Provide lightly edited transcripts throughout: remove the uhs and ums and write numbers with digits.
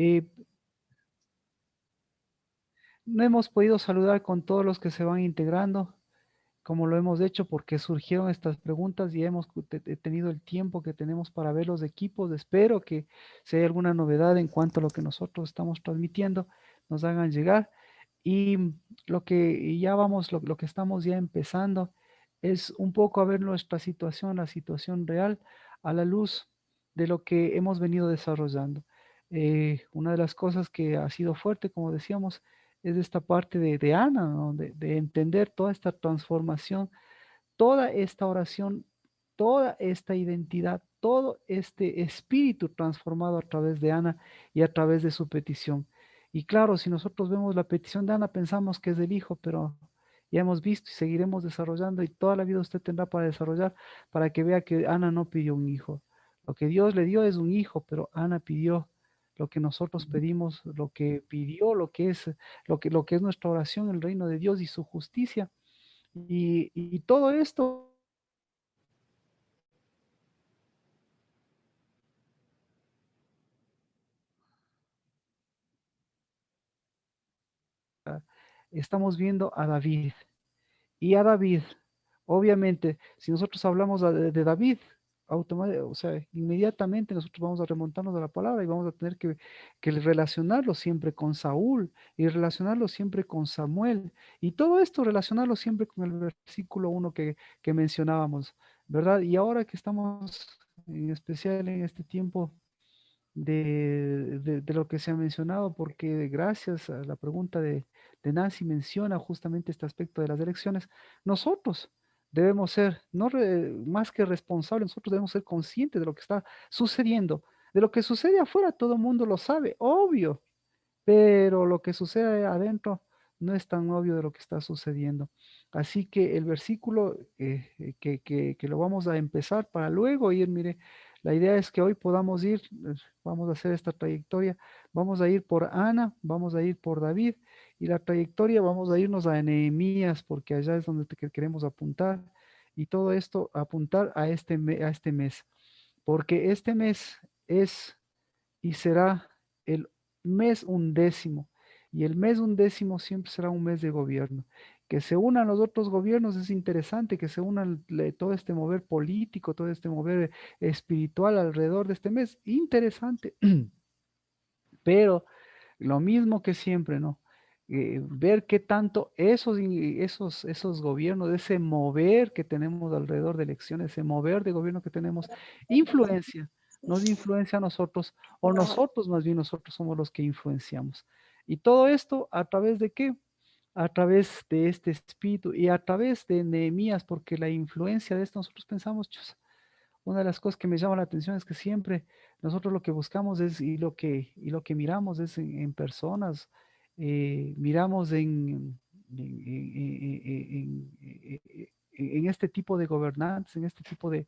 Eh, no hemos podido saludar con todos los que se van integrando, como lo hemos hecho, porque surgieron estas preguntas y hemos tenido el tiempo que tenemos para ver los equipos. Espero que si hay alguna novedad en cuanto a lo que nosotros estamos transmitiendo, nos hagan llegar. Y lo que y ya vamos, lo que estamos ya empezando es un poco a ver nuestra situación, la situación real, a la luz de lo que hemos venido desarrollando. Una de las cosas que ha sido fuerte, como decíamos, es esta parte de Ana, ¿no? De entender toda esta transformación, toda esta oración, toda esta identidad, todo este espíritu transformado a través de Ana y a través de su petición. Y claro, si nosotros vemos la petición de Ana, pensamos que es del hijo, pero ya hemos visto y seguiremos desarrollando y toda la vida usted tendrá para desarrollar para que vea que Ana no pidió un hijo. Lo que Dios le dio es un hijo, pero Ana pidió lo que nosotros pedimos, lo que pidió, lo que es nuestra oración, el reino de Dios y su justicia. Y todo esto estamos viendo a David. Y a David, obviamente, si nosotros hablamos de David, o sea, inmediatamente nosotros vamos a remontarnos a la palabra y vamos a tener que relacionarlo siempre con Saúl y relacionarlo siempre con Samuel. Y todo esto relacionarlo siempre con el versículo 1 que mencionábamos, ¿verdad? Y ahora que estamos en especial en este tiempo de lo que se ha mencionado, porque gracias a la pregunta de Nancy menciona justamente este aspecto de las elecciones, nosotros debemos ser, no más que responsables, nosotros debemos ser conscientes de lo que está sucediendo. De lo que sucede afuera, todo el mundo lo sabe, obvio, pero lo que sucede adentro no es tan obvio de lo que está sucediendo. Así que el versículo que lo vamos a empezar para luego ir, mire, la idea es que hoy podamos ir, vamos a hacer esta trayectoria, vamos a ir por Ana, vamos a ir por David, y la trayectoria vamos a irnos a Nehemías, porque allá es donde queremos apuntar, y todo esto apuntar a a este mes, porque este mes es y será el mes undécimo. Y el mes undécimo siempre será un mes de gobierno. Que se unan los otros gobiernos es interesante, que se unan todo este mover político, todo este mover espiritual alrededor de este mes. Interesante, pero lo mismo que siempre, ¿no? Ver qué tanto esos gobiernos, ese mover que tenemos alrededor de elecciones, ese mover de gobierno que tenemos, influencia, nos influencia a nosotros, o nosotros más bien nosotros somos los que influenciamos. Y todo esto a través de qué? A través de este espíritu y a través de Nehemías, porque la influencia de esto nosotros pensamos, chus, una de las cosas que me llama la atención es que siempre nosotros lo que buscamos es, y lo que miramos es en personas, miramos en este tipo de gobernantes, en este tipo de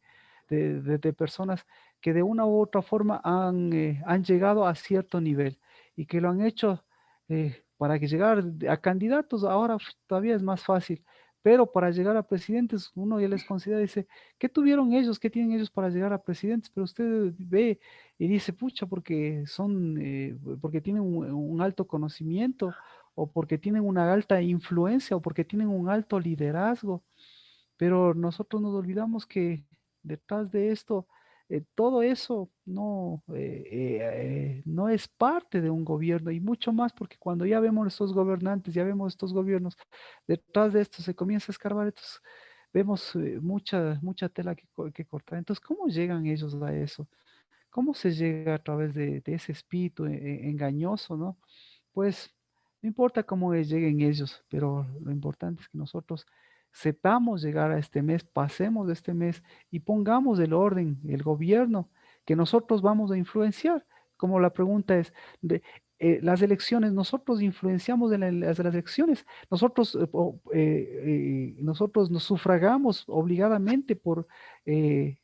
personas que de una u otra forma han llegado a cierto nivel y que lo han hecho para que llegar a candidatos ahora todavía es más fácil, pero para llegar a presidentes uno ya les considera, dice, ¿qué tuvieron ellos? ¿Qué tienen ellos para llegar a presidentes? Pero usted ve y dice, pucha, porque porque tienen un alto conocimiento, o porque tienen una alta influencia, o porque tienen un alto liderazgo. Pero nosotros nos olvidamos que detrás de esto, todo eso no es parte de un gobierno, y mucho más porque cuando ya vemos estos gobernantes, ya vemos estos gobiernos, detrás de esto se comienza a escarbar, entonces vemos mucha tela que cortar. Entonces, ¿cómo llegan ellos a eso? ¿Cómo se llega a través de ese espíritu engañoso, ¿no? Pues no importa cómo lleguen ellos, pero lo importante es que nosotros sepamos llegar a este mes, pasemos de este mes y pongamos el orden, el gobierno que nosotros vamos a influenciar. Como la pregunta es, las elecciones, nosotros influenciamos en las elecciones, nosotros nos sufragamos obligadamente eh,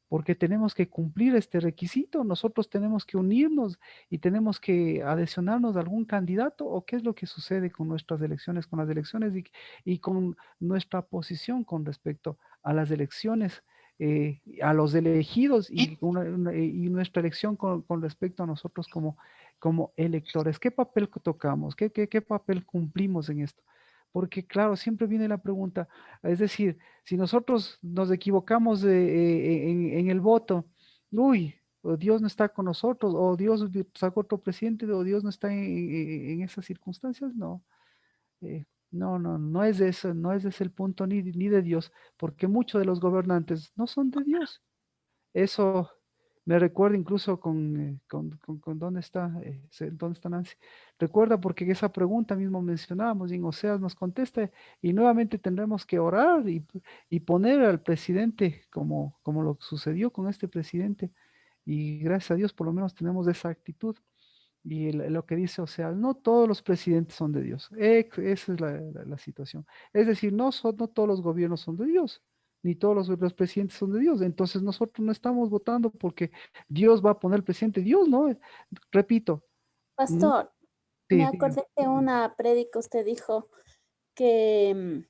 porque tenemos que cumplir este requisito, nosotros tenemos que unirnos y tenemos que adhesionarnos a algún candidato, o qué es lo que sucede con nuestras elecciones, con las elecciones y con nuestra posición con respecto a las elecciones, a los elegidos y nuestra elección con respecto a nosotros como electores? ¿Qué papel tocamos? ¿Qué papel cumplimos en esto? Porque claro, siempre viene la pregunta, es decir, si nosotros nos equivocamos en el voto, uy, o Dios no está con nosotros, o Dios sacó otro presidente, o Dios no está en esas circunstancias, no. No es eso, no es ese el punto ni de Dios, porque muchos de los gobernantes no son de Dios. Eso me recuerda incluso con ¿dónde está? ¿Dónde está Nancy? Recuerda porque esa pregunta mismo mencionábamos y en Oseas nos contesta y nuevamente tendremos que orar y poner al presidente como lo que sucedió con este presidente. Y gracias a Dios por lo menos tenemos esa actitud. Y lo que dice, o sea, no todos los presidentes son de Dios. Esa es la situación. Es decir, no todos los gobiernos son de Dios, ni todos los presidentes son de Dios. Entonces nosotros no estamos votando porque Dios va a poner presidente. Dios no. Repito, no, Pastor, me sí, dígame. acordé que una prédica usted dijo que,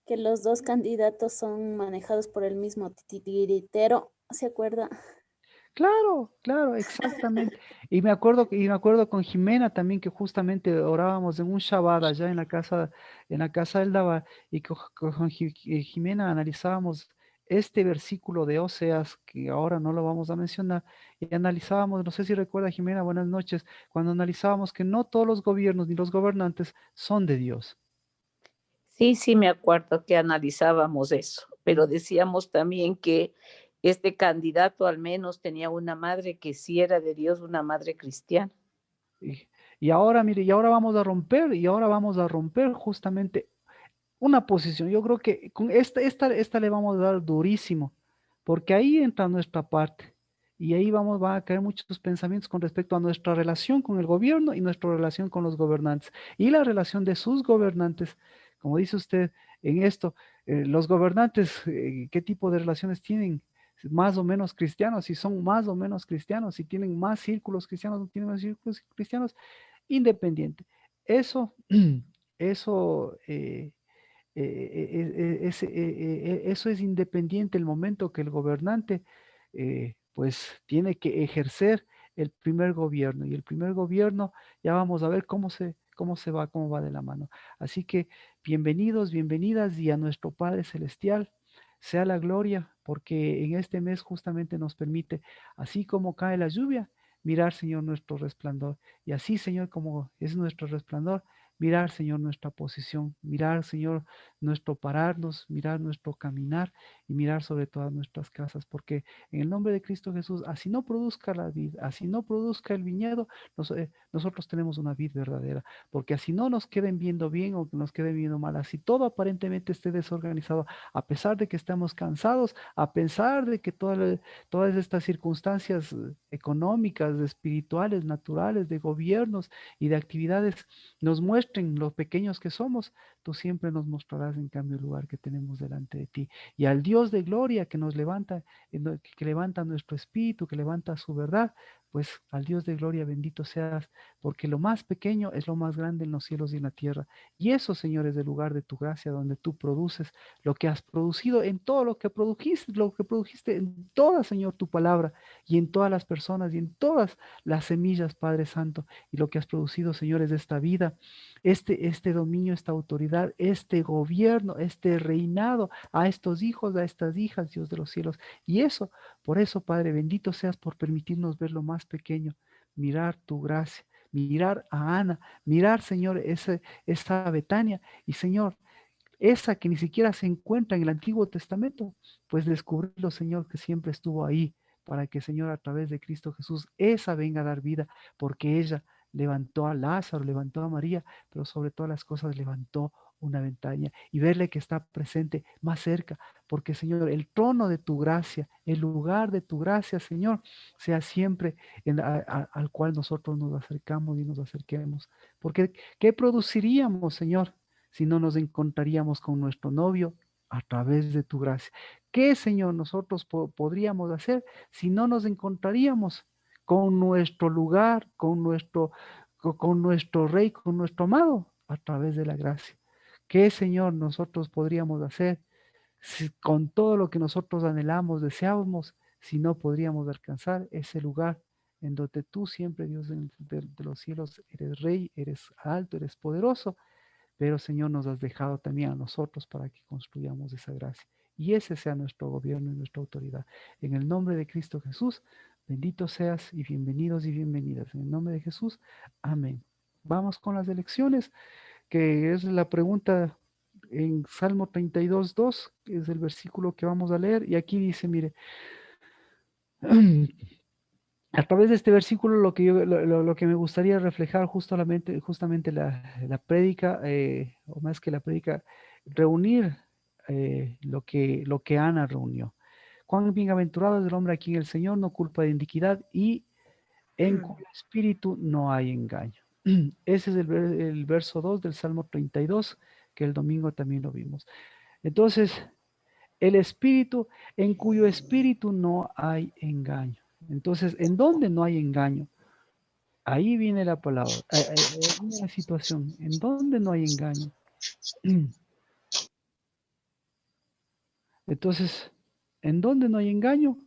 que los dos candidatos son manejados por el mismo titiritero, ¿se acuerda? Claro, claro, exactamente. Y me acuerdo con Jimena también que justamente orábamos en un Shabbat allá en la casa del Daba, y con Jimena analizábamos este versículo de Oseas, que ahora no lo vamos a mencionar, y analizábamos, no sé si recuerda Jimena, buenas noches, cuando analizábamos que no todos los gobiernos ni los gobernantes son de Dios. Sí, sí, me acuerdo que analizábamos eso, pero decíamos también que este candidato al menos tenía una madre que sí era de Dios, una madre cristiana. Y, y ahora, mire, y ahora vamos a romper justamente una posición. Yo creo que con esta le vamos a dar durísimo, porque ahí entra nuestra parte. Y ahí van a caer muchos pensamientos con respecto a nuestra relación con el gobierno y nuestra relación con los gobernantes. Y la relación de sus gobernantes, como dice usted en esto, los gobernantes, ¿qué tipo de relaciones tienen? Más o menos cristianos, si son más o menos cristianos, si tienen más círculos cristianos, no tienen más círculos cristianos, independiente. Eso, eso eso es independiente el momento que el gobernante pues tiene que ejercer el primer gobierno y el primer gobierno ya vamos a ver cómo va de la mano. Así que bienvenidos, bienvenidas y a nuestro Padre Celestial sea la gloria porque en este mes justamente nos permite, así como cae la lluvia, mirar, Señor, nuestro resplandor. Y así, Señor, como es nuestro resplandor, mirar, Señor, nuestra posición, mirar, Señor, nuestro pararnos, mirar nuestro caminar y mirar sobre todas nuestras casas, porque en el nombre de Cristo Jesús, así no produzca la vid, así no produzca el viñedo, nosotros tenemos una vid verdadera, porque así no nos queden viendo bien o que nos queden viendo mal, así todo aparentemente esté desorganizado, a pesar de que estamos cansados, a pesar de que todas estas circunstancias económicas, espirituales, naturales, de gobiernos y de actividades nos muestren lo pequeños que somos, tú siempre nos mostrarás en cambio el lugar que tenemos delante de ti. Y al Dios de gloria que nos levanta, que levanta nuestro espíritu, que levanta su verdad, pues al Dios de gloria bendito seas, porque lo más pequeño es lo más grande en los cielos y en la tierra. Y eso, Señor, es el lugar de tu gracia, donde tú produces lo que has producido en todo lo que produjiste en toda, Señor, tu palabra, y en todas las personas, y en todas las semillas, Padre Santo, y lo que has producido, Señor, es esta vida, este dominio, esta autoridad, este gobierno, este reinado a estos hijos, a estas hijas, Dios de los cielos. Y eso, por eso, Padre, bendito seas por permitirnos ver lo más pequeño, mirar tu gracia, mirar a Ana, mirar, Señor, esa Betania, y Señor, esa que ni siquiera se encuentra en el Antiguo Testamento, pues descubrirlo, Señor, que siempre estuvo ahí, para que, Señor, a través de Cristo Jesús, esa venga a dar vida, porque ella levantó a Lázaro, levantó a María, pero sobre todas las cosas levantó una ventana y verle que está presente más cerca, porque, Señor, el trono de tu gracia, el lugar de tu gracia, Señor, sea siempre al cual nosotros nos acercamos y nos acerquemos. Porque, ¿qué produciríamos, Señor, si no nos encontraríamos con nuestro novio a través de tu gracia? ¿Qué, Señor, nosotros podríamos hacer si no nos encontraríamos con nuestro lugar, con nuestro Rey, con nuestro amado, a través de la gracia? ¿Qué, Señor, nosotros podríamos hacer con todo lo que nosotros anhelamos, deseábamos, si no podríamos alcanzar ese lugar en donde tú siempre, Dios de los cielos, eres rey, eres alto, eres poderoso, pero Señor nos has dejado también a nosotros para que construyamos esa gracia. Y ese sea nuestro gobierno y nuestra autoridad. En el nombre de Cristo Jesús, bendito seas y bienvenidos y bienvenidas. En el nombre de Jesús, amén. Vamos con las elecciones, que es la pregunta en Salmo 32:2, que es el versículo que vamos a leer. Y aquí dice, mire, a través de este versículo lo que me gustaría reflejar justamente la prédica, o más que la prédica, reunir lo que Ana reunió. Cuán bienaventurado es el hombre a quien el Señor no culpa de iniquidad y en cuyo espíritu no hay engaño. Ese es el verso 2 del Salmo 32, que el domingo también lo vimos. Entonces, el espíritu, en cuyo espíritu no hay engaño. Entonces, ¿en dónde no hay engaño? Ahí viene la palabra, ahí viene la situación. ¿En dónde no hay engaño? Entonces, ¿en dónde no hay engaño?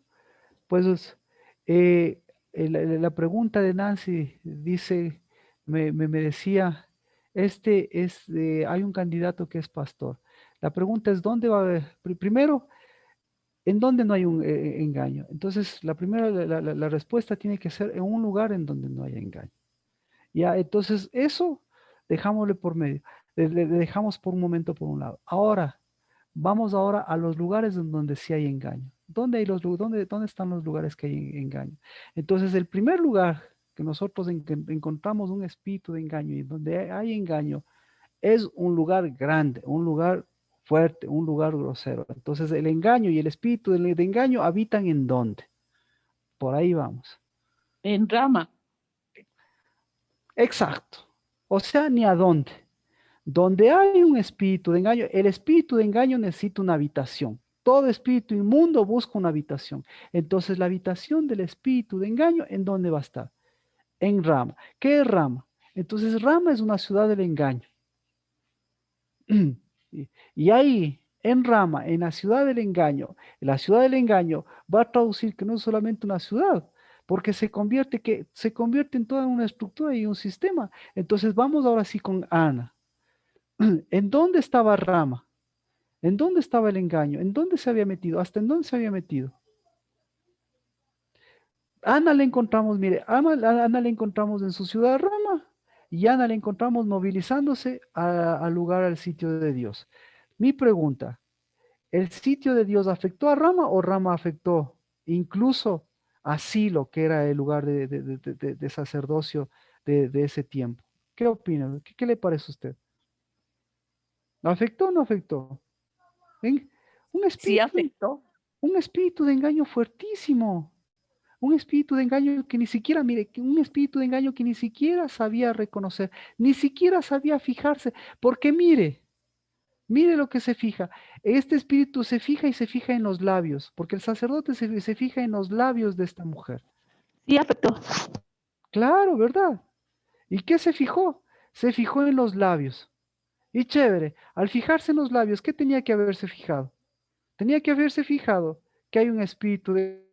Pues la pregunta de Nancy dice, me decía, hay un candidato que es pastor. La pregunta es, ¿dónde va a haber? Primero, ¿en dónde no hay un engaño? Entonces, la respuesta tiene que ser en un lugar en donde no haya engaño. Ya, entonces eso dejámosle por medio, le dejamos por un momento por un lado. Ahora, vamos ahora a los lugares en donde sí hay engaño. ¿Dónde dónde están los lugares que hay engaño? Entonces, el primer lugar que nosotros encontramos un espíritu de engaño y donde hay engaño es un lugar grande, un lugar fuerte, un lugar grosero. Entonces, el engaño y el espíritu de engaño habitan ¿en dónde? Por ahí vamos. En Rama. Exacto. O sea, ni a dónde. Donde hay un espíritu de engaño, el espíritu de engaño necesita una habitación. Todo espíritu inmundo busca una habitación. Entonces, la habitación del espíritu de engaño, ¿en dónde va a estar? En Rama. ¿Qué es Rama? Entonces, Rama es una ciudad del engaño. Y ahí, en Rama, en la ciudad del engaño, la ciudad del engaño va a traducir que no es solamente una ciudad, porque se convierte en toda una estructura y un sistema. Entonces, vamos ahora sí con Ana. ¿En dónde estaba Rama? ¿En dónde estaba el engaño? ¿En dónde se había metido? ¿Hasta en dónde se había metido? Ana le encontramos, mire, Ana le encontramos en su ciudad Rama y Ana le encontramos movilizándose al lugar, al sitio de Dios. Mi pregunta, ¿el sitio de Dios afectó a Rama o Rama afectó incluso a Silo, que era el lugar de sacerdocio de ese tiempo? ¿Qué opina? ¿Qué le parece a usted? ¿Lo afectó o no afectó? ¿Ven? Un Sí espíritu, afectó. un espíritu de engaño fuertísimo. Un espíritu de engaño que ni siquiera, mire, un espíritu de engaño que ni siquiera sabía reconocer, ni siquiera sabía fijarse, porque mire lo que se fija. Este espíritu se fija y se fija en los labios, porque el sacerdote se fija en los labios de esta mujer. Sí afectó. Claro, ¿verdad? ¿Y qué se fijó? Se fijó en los labios. Y chévere, al fijarse en los labios, ¿qué tenía que haberse fijado? Tenía que haberse fijado que hay un espíritu de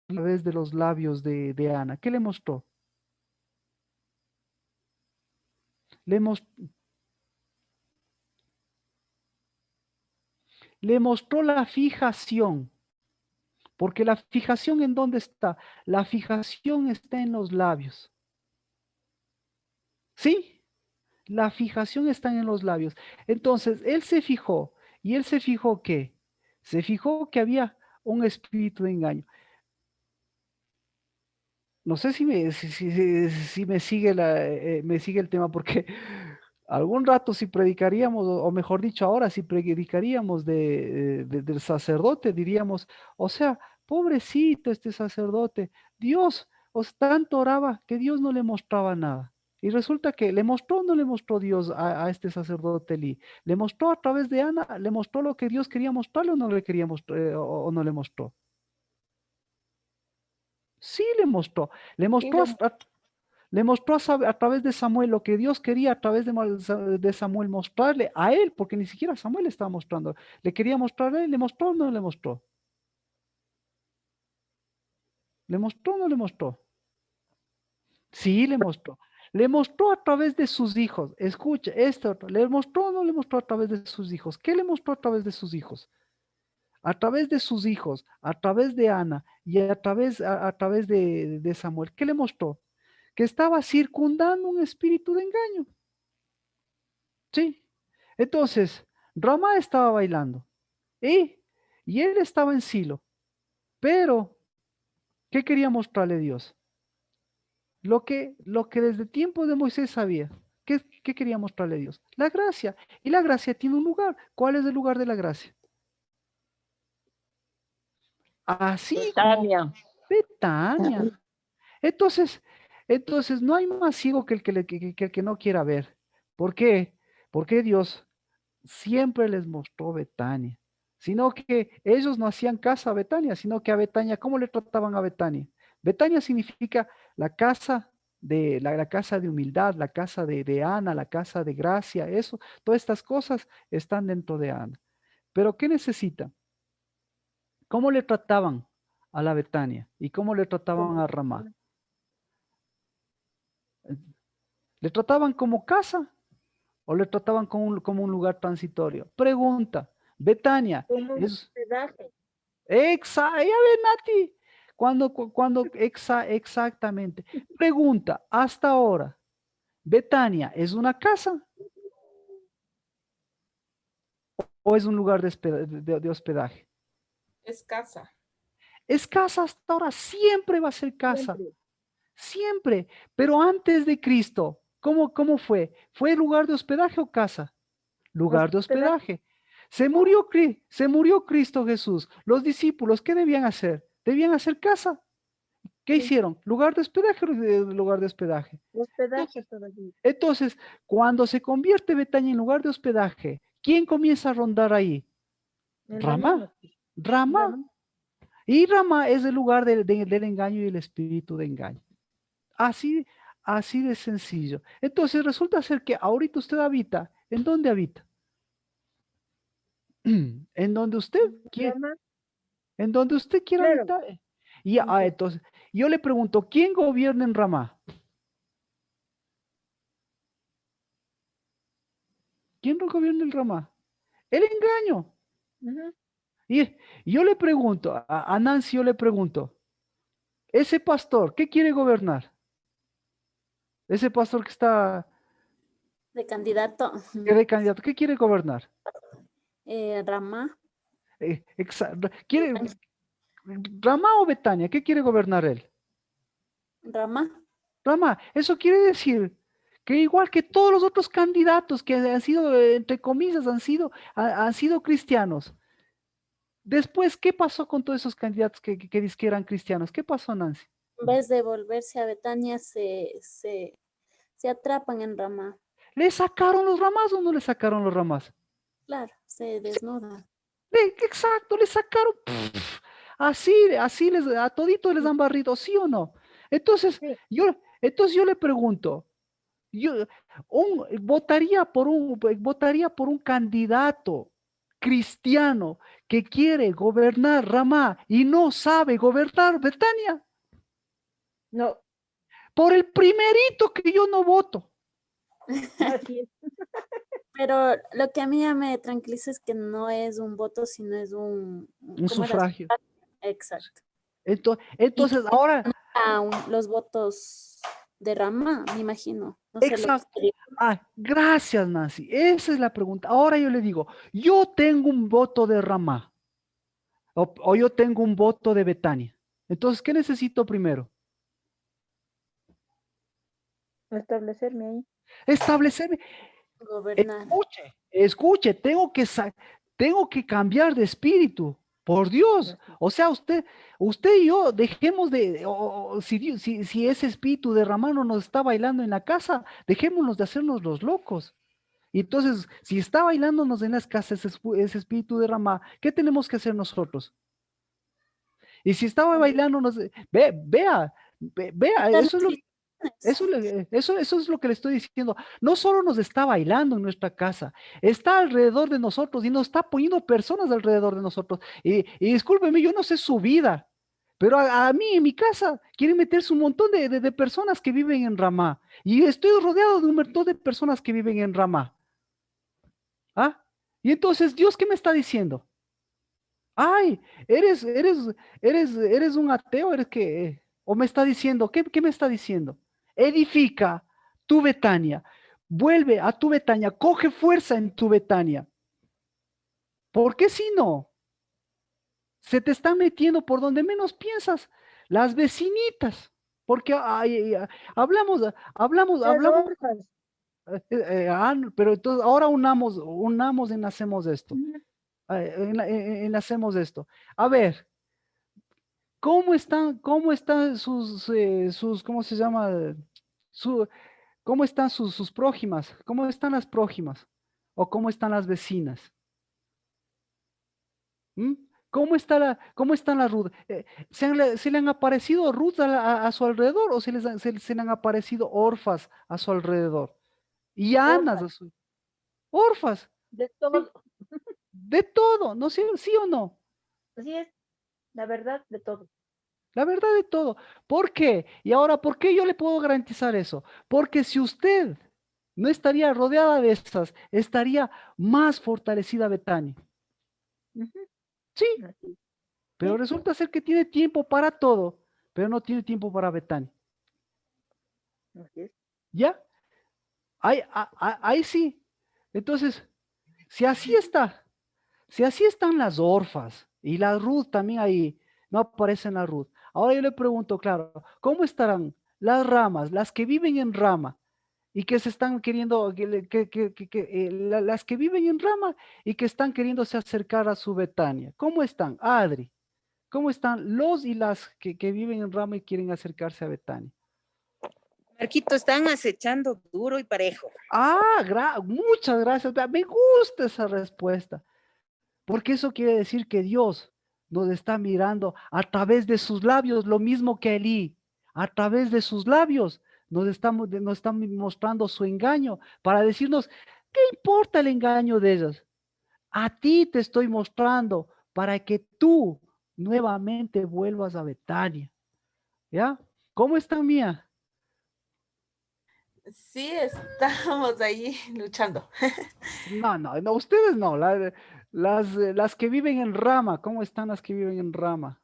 a través de los labios de Ana. ¿Qué le mostró? Le, mos- le mostró la fijación, porque la fijación ¿en dónde está? La fijación está en los labios. ¿Sí? La fijación está en los labios. Entonces, él se fijó, y él se fijó ¿qué? Se fijó que había un espíritu de engaño. No sé si me sigue me sigue el tema, porque algún rato si predicaríamos, o mejor dicho, ahora si predicaríamos del sacerdote, diríamos, o sea, pobrecito este sacerdote, Dios os tanto oraba que Dios no le mostraba nada. Y resulta que le mostró o no le mostró Dios a este sacerdote Elí. Le mostró a través de Ana, le mostró lo que Dios quería mostrarle o no le quería mostrar, o no le mostró. Sí le mostró Sí, le- hasta, Le mostró a través de Samuel lo que Dios quería a través de Samuel mostrarle a él, porque ni siquiera Samuel le estaba mostrando. Le quería mostrar a él, ¿le mostró o no le mostró? ¿Le mostró o no le mostró? Sí, le mostró. Le mostró a través de sus hijos. Escucha, esto, ¿le mostró o no le mostró a través de sus hijos? ¿Qué le mostró a través de sus hijos? A través de sus hijos, a través de Ana y a través de Samuel. ¿Qué le mostró? Que estaba circundando un espíritu de engaño. Sí. Entonces, Ramá estaba bailando y él estaba en Silo. Pero, ¿qué quería mostrarle Dios? Lo que desde tiempo de Moisés sabía. ¿Qué quería mostrarle Dios? La gracia. Y la gracia tiene un lugar. ¿Cuál es el lugar de la gracia? Así como Betania. Betania. Entonces, no hay más ciego que el que no quiera ver. ¿Por qué? Porque Dios siempre les mostró Betania. Sino que ellos no hacían caso a Betania, sino que a Betania, ¿cómo le trataban a Betania? Betania significa la casa la casa de humildad, la casa de Ana, la casa de gracia, eso, todas estas cosas están dentro de Ana. Pero ¿qué necesita? ¿Cómo le trataban a la Betania? ¿Y cómo le trataban a Ramá? ¿Le trataban como casa o le trataban como un lugar transitorio? Pregunta, Betania, Como un es hospedaje. ya ves, Nati, exactamente. Pregunta, hasta ahora, ¿Betania es una casa o es un lugar de hospedaje? Es casa. Es casa hasta ahora, siempre va a ser casa. Siempre. Siempre, pero antes de Cristo, ¿cómo fue? ¿Fue lugar de hospedaje o casa? Lugar de hospedaje. Se murió Cristo Jesús. Los discípulos, ¿qué debían hacer? Debían hacer casa. ¿Qué Sí. hicieron? ¿Lugar de hospedaje o lugar de hospedaje? Hospedaje todavía. Entonces, cuando se convierte Betania en lugar de hospedaje, ¿quién comienza a rondar ahí? El Ramá. mañana. Ramá. Y Ramá es el lugar del engaño y el espíritu de engaño. Así, así de sencillo. Entonces resulta ser que ahorita usted habita. ¿En dónde habita? En donde usted quiere, Rama, en donde usted quiera claro. habitar. Y entonces, yo le pregunto, ¿quién gobierna en Ramá? ¿Quién no gobierna en Ramá? El engaño. Ujú. Y yo le pregunto, a Nancy yo le pregunto, ese pastor, ¿qué quiere gobernar? Ese pastor que está De candidato, de candidato, ¿qué quiere gobernar? Ramá, ¿Quiere Ramá o Betania? ¿Qué quiere gobernar él? Ramá. Rama, eso quiere decir que igual que todos los otros candidatos que han sido, entre comillas, han sido cristianos. Después, ¿qué pasó con todos esos candidatos que dizque eran cristianos? ¿Qué pasó, Nancy? En vez de volverse a Betania, se atrapan en Ramá. ¿Le sacaron los ramas o no le sacaron los ramas? Claro, se desnudan. Exacto, le sacaron. Así, a toditos les han barrido, ¿sí o no? Entonces, Sí. yo le pregunto, yo votaría por un candidato cristiano que quiere gobernar Ramá y no sabe gobernar Betania. No, Por el primerito que yo no voto. así es. Pero lo que a mí ya me tranquiliza es que no es un voto, sino es Un ¿cómo era? sufragio. Exacto. Entonces, ahora, Los votos de Ramá, me imagino. No sé lo que exacto. Gracias, Nancy. Esa es la pregunta. Ahora yo le digo, yo tengo un voto de Ramá o yo tengo un voto de Betania. Entonces, ¿qué necesito primero? Establecerme ahí. Establecerme. gobernar. Escuche, tengo que cambiar de espíritu, por Dios. O sea, usted y yo dejemos si ese espíritu de Ramano nos está bailando en la casa, dejémonos de hacernos los locos. Y entonces, si está bailándonos en las casas ese espíritu de Ramá, ¿qué tenemos que hacer nosotros? Y si estaba bailándonos, vea, eso es lo que Eso es lo que le estoy diciendo. No solo nos está bailando en nuestra casa, está alrededor de nosotros y nos está poniendo personas alrededor de nosotros. Y discúlpeme, yo no sé su vida, pero a mí en mi casa quieren meterse un montón de personas que viven en Ramá. Y estoy rodeado de un montón de personas que viven en Ramá. ¿Ah? Y entonces, ¿Dios qué me está diciendo? Ay, eres un ateo, eres que, o me está diciendo, ¿qué me está diciendo? Edifica tu Betania, vuelve a tu Betania, coge fuerza en tu Betania. ¿Por qué si no? Se te están metiendo por donde menos piensas, las vecinitas, porque Las hablamos, orfas. pero entonces ahora unamos en hacemos esto, Ujú. en hacemos esto. A ver. ¿Cómo están ¿cómo se llama? Su, ¿Cómo están sus prójimas? ¿Cómo están las prójimas? ¿O cómo están las vecinas? ¿Mm? ¿Cómo están las Ruth? ¿Se le han aparecido Ruth a su alrededor o se le han aparecido orfas a su alrededor? Y Anas, Orfas. orfas, De sí, todo. de todo, ¿no sé, sí o no? Así es. La verdad, de todo. La verdad de todo. ¿Por qué? Y ahora, ¿por qué yo le puedo garantizar eso? Porque si usted no estaría rodeada de estas, estaría más fortalecida Betania. Ujú. Sí, Así. pero Sí, resulta ser que tiene tiempo para todo, pero no tiene tiempo para Betania. así es. ¿Ya? Ahí sí. Entonces, si así está, si así están las orfas y la Ruth también ahí, no aparecen la Ruth. Ahora yo le pregunto, claro, ¿cómo estarán las ramas, las que viven en rama y que se están queriendo, las que viven en rama y que están queriéndose acercar a su Betania? ¿Cómo están? Adri, ¿cómo están los y las que viven en rama y quieren acercarse a Betania? Marquito, están acechando duro y parejo. Muchas gracias. Vea, me gusta esa respuesta. Porque eso quiere decir que Dios nos está mirando a través de sus labios, lo mismo que Elí, a través de sus labios nos está mostrando su engaño para decirnos, ¿qué importa el engaño de ellos? A ti te estoy mostrando para que tú nuevamente vuelvas a Betania. ¿Ya? ¿Cómo está Mía? Sí, estamos ahí luchando. No, no, no, ustedes no, las que viven en rama, ¿cómo están las que viven en rama?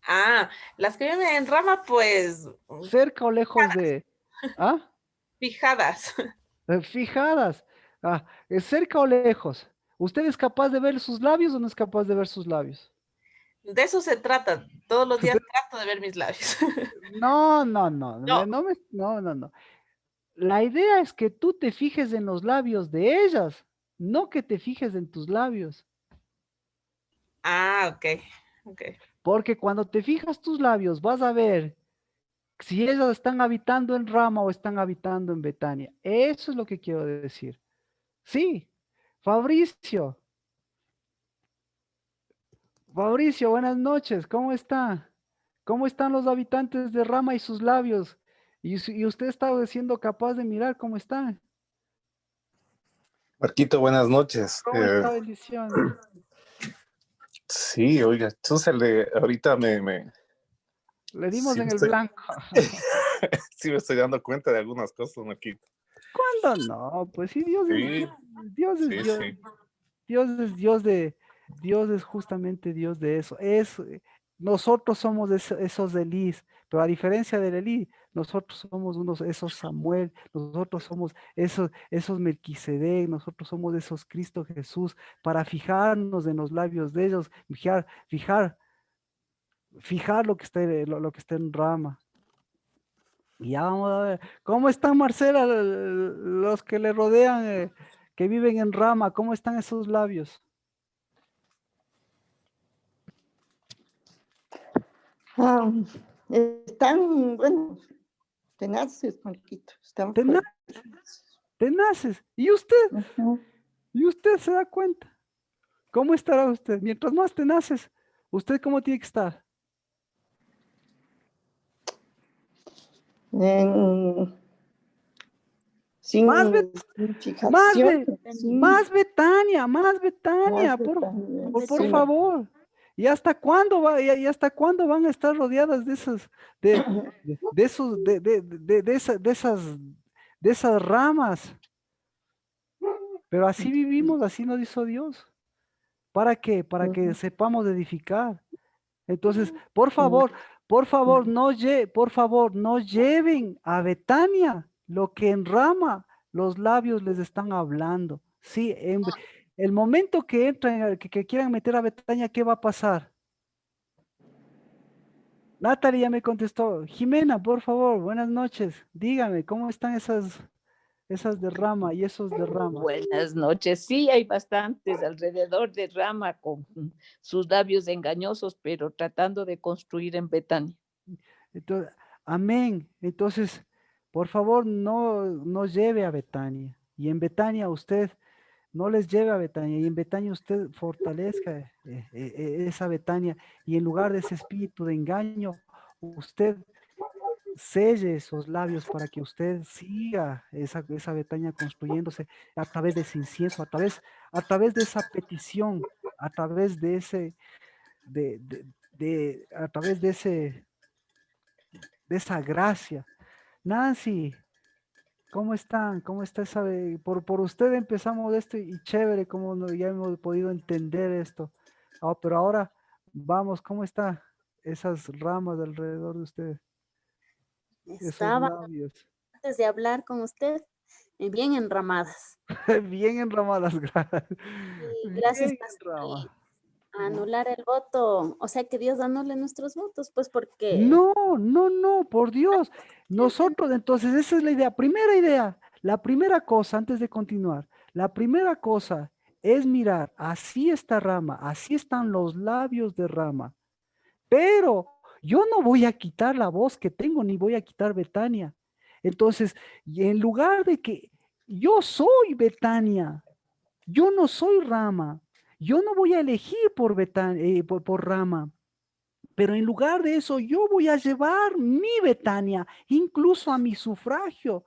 Ah, las que viven en rama, pues ¿Cerca o lejos de... ¿Ah? fijadas. Fijadas. ¿Es cerca o lejos? ¿Usted es capaz de ver sus labios o no es capaz de ver sus labios? De eso se trata. Todos los días trato de ver mis labios. No, no, no, No. no, no, no. La idea es que tú te fijes en los labios de ellas, no que te fijes en tus labios. Ah, ok, ok. Porque cuando te fijas tus labios, vas a ver si ellas están habitando en Rama o están habitando en Betania. Eso es lo que quiero decir. Sí, Fabricio. Fabricio, buenas noches, ¿cómo está? ¿Cómo están los habitantes de Rama y sus labios? Y usted está siendo capaz de mirar cómo están. Marquito, buenas noches. ¿Cómo está, bendiciones? Sí, oiga, ahorita Le dimos sí en me el estoy, blanco. sí me estoy dando cuenta de algunas cosas, Marquito. ¿Cuándo no? Pues sí, Sí, Dios es sí, Dios, sí. Dios es Dios es justamente Dios de eso. Nosotros somos esos Elís, pero a diferencia del Elí, nosotros somos esos Samuel, nosotros somos esos Melquisedec, nosotros somos esos Cristo Jesús, para fijarnos en los labios de ellos, fijar lo que está en rama. Y ya vamos a ver, ¿cómo están, Marcela, los que le rodean, que viven en rama? ¿Cómo están esos labios? Ah, están, bueno, tenaces, Marquito, están Tena- fuertes. Tenaces. ¿Y usted? Ujú. ¿Y usted se da cuenta? ¿Cómo estará usted? Mientras más tenaces, ¿usted cómo tiene que estar? en- sin Más, fijación, sin más Betania, más por sí. favor. ¿Y hasta cuándo y hasta cuándo van a estar rodeadas de esas, de esos, de esas ramas? Pero así vivimos, así nos hizo Dios. ¿Para qué? Para que sepamos edificar. Entonces, por favor, no lleven a Betania lo que en rama los labios les están hablando. Sí, el momento que entran, que quieran meter a Betania, ¿qué va a pasar? Natalie ya me contestó. Jimena, por favor, buenas noches. Dígame, ¿cómo están esas de rama y esos de rama? Buenas noches. Sí, hay bastantes alrededor de Rama con sus labios engañosos, pero tratando de construir en Betania. Entonces, amén. Entonces, por favor, no lleve a Betania. Y en Betania usted no les lleve a Betania. Y en Betania usted fortalezca esa Betania. Y en lugar de ese espíritu de engaño, usted selle esos labios para que usted siga esa Betania construyéndose a través de ese incienso, a través de esa petición, a través de ese, a través de esa gracia. Nancy, ¿cómo están? ¿Cómo está esa? Por usted empezamos esto y chévere, cómo ya hemos podido entender esto. Pero ahora vamos, ¿cómo está esas ramas alrededor de usted? Esos Estaba labios. antes de hablar con usted bien enramadas. Bien enramadas, Y bien gracias enramadas. a anular el voto. O sea, que Dios anule nuestros votos, pues porque No, por Dios. Nosotros, entonces, esa es la idea. Primera idea, la primera cosa, antes de continuar, la primera cosa es mirar, así está Rama, así están los labios de Rama. Pero yo no voy a quitar la voz que tengo, ni voy a quitar Betania. Entonces, y en lugar de que yo soy Betania, yo no soy Rama, yo no voy a elegir por Betania, por Rama. Pero en lugar de eso, yo voy a llevar mi Betania, incluso a mi sufragio.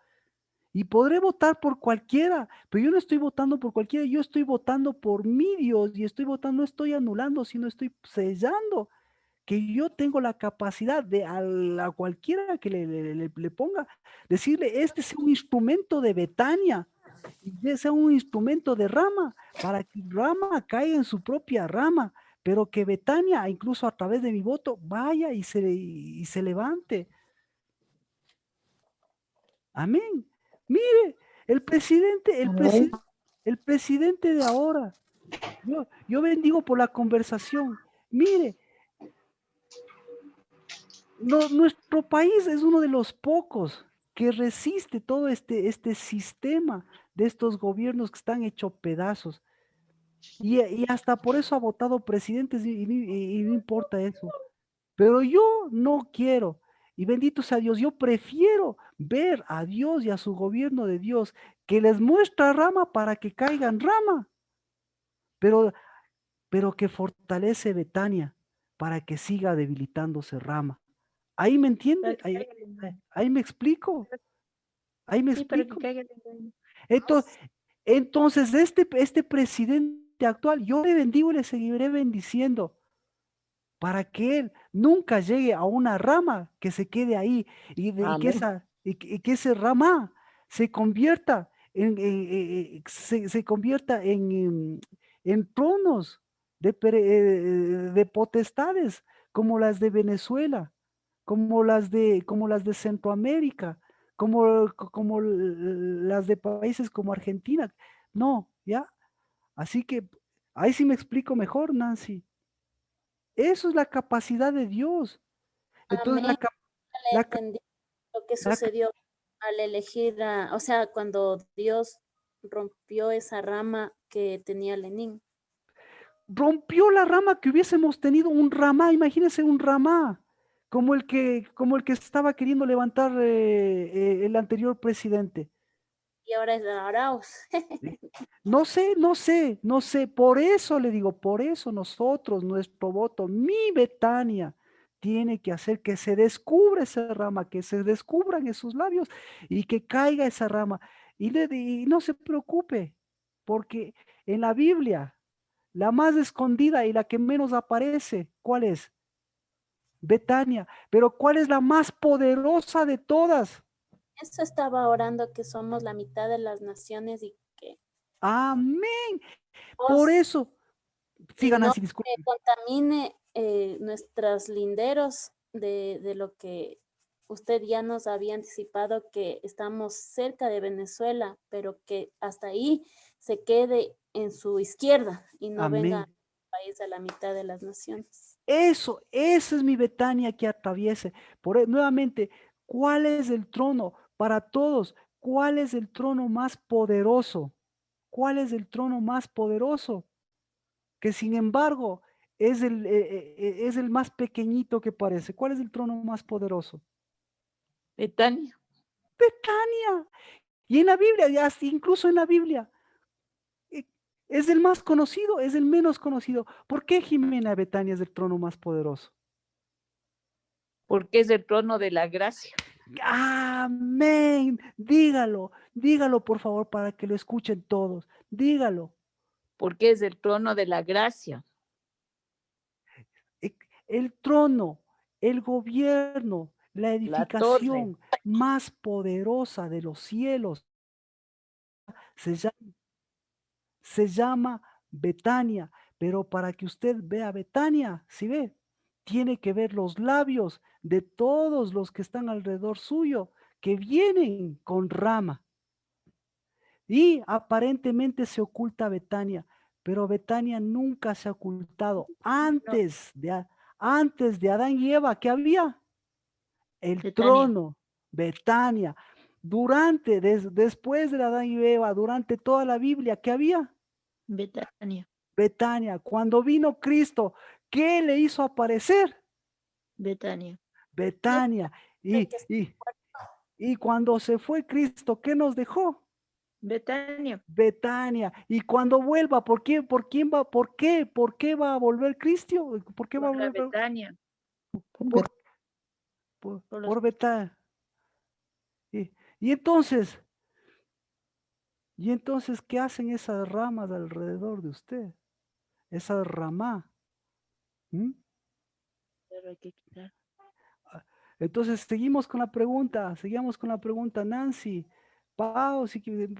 Y podré votar por cualquiera, pero yo no estoy votando por cualquiera, yo estoy votando por mi Dios y estoy votando, no estoy anulando, sino estoy sellando que yo tengo la capacidad de a cualquiera que le ponga, decirle, este es un instrumento de Betania, y sea un instrumento de Rama, para que Rama caiga en su propia rama, pero que Betania, incluso a través de mi voto, vaya y se levante. Amén. Mire, Amén. el presidente de ahora, yo bendigo por la conversación. Mire, nuestro país es uno de los pocos que resiste todo este sistema de estos gobiernos que están hechos pedazos. Y hasta por eso ha votado presidentes y no importa eso. Pero yo no quiero, y bendito sea Dios, yo prefiero ver a Dios y a su gobierno de Dios que les muestra rama para que caigan rama, pero, pero que fortalece Betania para que siga debilitándose rama. ¿Ahí me entiende? Para que caiga el engaño. Ahí me explico. Ahí me Sí, para que explico. caiga el engaño. Entonces, este presidente actual, yo le bendigo y le seguiré bendiciendo para que él nunca llegue a una rama que se quede ahí Amén. y que ese rama se convierta se convierta en tronos de potestades como las de Venezuela, como las de Centroamérica, como las de países como Argentina. No, ¿ya? Así que ahí sí me explico mejor, Nancy. Eso es la capacidad de Dios. Entonces, amén, le la, entendí lo que la, sucedió al elegir, o sea, cuando Dios rompió esa rama que tenía Lenin. rompió la rama que hubiésemos tenido un ramá, imagínense un ramá, como el que estaba queriendo levantar el anterior presidente. Y ahora es Arauz. ¿Sí? No sé, por eso le digo, por eso nosotros, nuestro voto, mi Betania, tiene que hacer que se descubra esa rama, que se descubran esos labios y que caiga esa rama. Y no se preocupe, porque en la Biblia, la más escondida y la que menos aparece, ¿cuál es? Betania. Pero ¿cuál es la más poderosa de todas? Eso estaba orando, que somos la mitad de las naciones y que Amén. Por vos eso, y siga no Nancy, disculpe. contamine nuestros linderos de lo que usted ya nos había anticipado, que estamos cerca de Venezuela, pero que hasta ahí se quede en su izquierda y no venga Amén. al país a la mitad de las naciones. Eso, esa es mi Betania que atraviese. Nuevamente, ¿cuál es el trono para todos? ¿Cuál es el trono más poderoso? ¿Cuál es el trono más poderoso? Que sin embargo es el más pequeñito que parece. ¿Cuál es el trono más poderoso? Betania. Betania. Y en la Biblia, incluso en la Biblia, eh, es el más conocido, es el menos conocido. ¿Por qué Jimena Betania es el trono más poderoso? Porque es el trono de la gracia. Amén. Dígalo, dígalo por favor para que lo escuchen todos. Dígalo. Porque es el trono de la gracia. El trono, el gobierno, la La torre. edificación más poderosa de los cielos se llama Betania. Pero para que usted vea Betania, ¿sí ve? Tiene que ver los labios de todos los que están alrededor suyo, que vienen con rama. Y aparentemente se oculta Betania, pero Betania nunca se ha ocultado. No, Antes de Adán y Eva, ¿qué había? El Betania. trono, Betania. Después de Adán y Eva, durante toda la Biblia, ¿qué había? Betania. Betania. Cuando vino Cristo, ¿qué le hizo aparecer? Betania. Betania. Y, Que y, y cuando se fue Cristo, ¿qué nos dejó? Betania. Betania. Y cuando vuelva, ¿por quién va? ¿Por qué? ¿Por qué va a volver Cristo? ¿Por qué va a Por la volver? Betania. Por, Por los por Betania. Y, y entonces, ¿qué hacen esas ramas alrededor de usted? Esa rama. ¿Mm? pero hay que quitar. Entonces, seguimos con la pregunta, Nancy, Pau,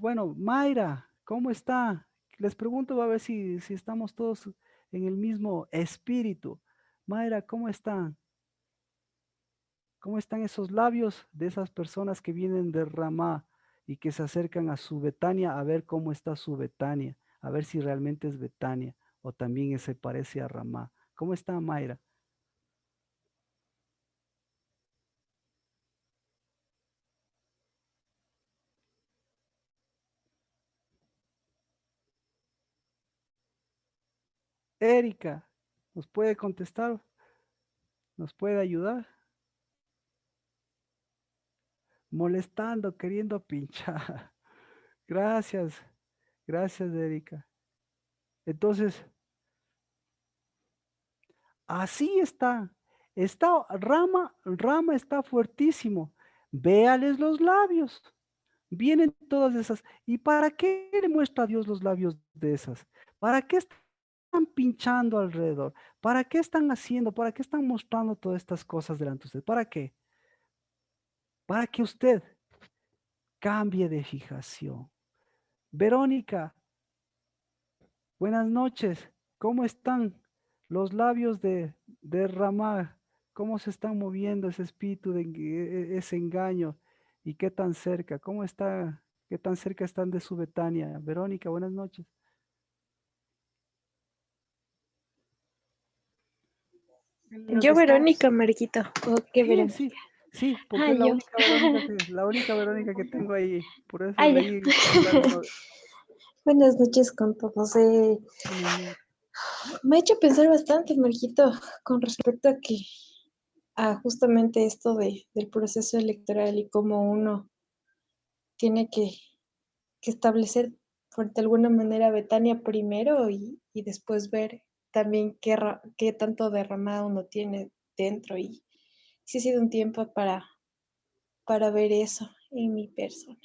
bueno, Mayra, ¿cómo está? Les pregunto a ver si estamos todos en el mismo espíritu. Mayra, ¿cómo están? ¿Cómo están esos labios de esas personas que vienen de Ramá y que se acercan a su Betania a ver cómo está su Betania, a ver si realmente es Betania o también se parece a Ramá? ¿Cómo está Mayra? Erika, ¿nos puede contestar? ¿Nos puede ayudar? Molestando, queriendo pinchar. Gracias, gracias, Erika. Entonces, así está. Rama está fuertísimo. Véales los labios. Vienen todas esas. ¿Y para qué le muestra a Dios los labios de esas? ¿Para qué están pinchando alrededor? ¿Para qué están haciendo? ¿Para qué están mostrando todas estas cosas delante de usted? ¿Para qué? Para que usted cambie de fijación. Verónica, buenas noches. ¿Cómo están los labios de Ramá? ¿Cómo se están moviendo ese espíritu ese engaño? ¿Y qué tan cerca? ¿Cómo está? ¿Qué tan cerca están de su Betania? Verónica, buenas noches. Yo, Verónica, Marquito. ¿O qué Sí, Verónica? sí, sí, porque Ah, es la yo. única Verónica la única Verónica que tengo ahí. Por eso Ah, ya. leí claro, Buenas noches con todos. Me ha hecho pensar bastante, Marquito, con respecto a justamente esto del proceso electoral y cómo uno tiene que establecer de alguna manera Betania primero y después ver también qué tanto derramado uno tiene dentro y sí ha sido un tiempo para ver eso en mi persona.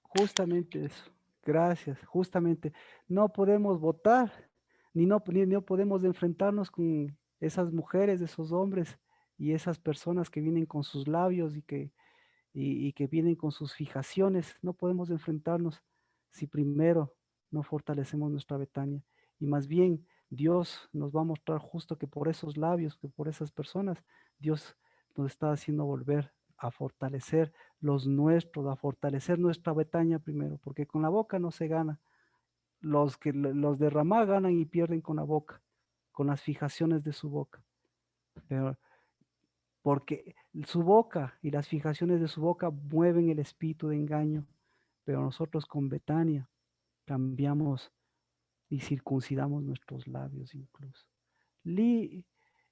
Justamente eso. Gracias. Justamente. No podemos votar, ni no podemos enfrentarnos con esas mujeres, esos hombres y esas personas que vienen con sus labios y que vienen con sus fijaciones. No podemos enfrentarnos si primero no fortalecemos nuestra Betania. Y más bien Dios nos va a mostrar justo que por esos labios, que por esas personas, Dios nos está haciendo volver a fortalecer los nuestros, a fortalecer nuestra Betania primero, porque con la boca no se gana. Los de Ramá ganan y pierden con la boca, con las fijaciones de su boca. Pero porque su boca y las fijaciones de su boca mueven el espíritu de engaño, pero nosotros con Betania cambiamos y circuncidamos nuestros labios incluso. Li-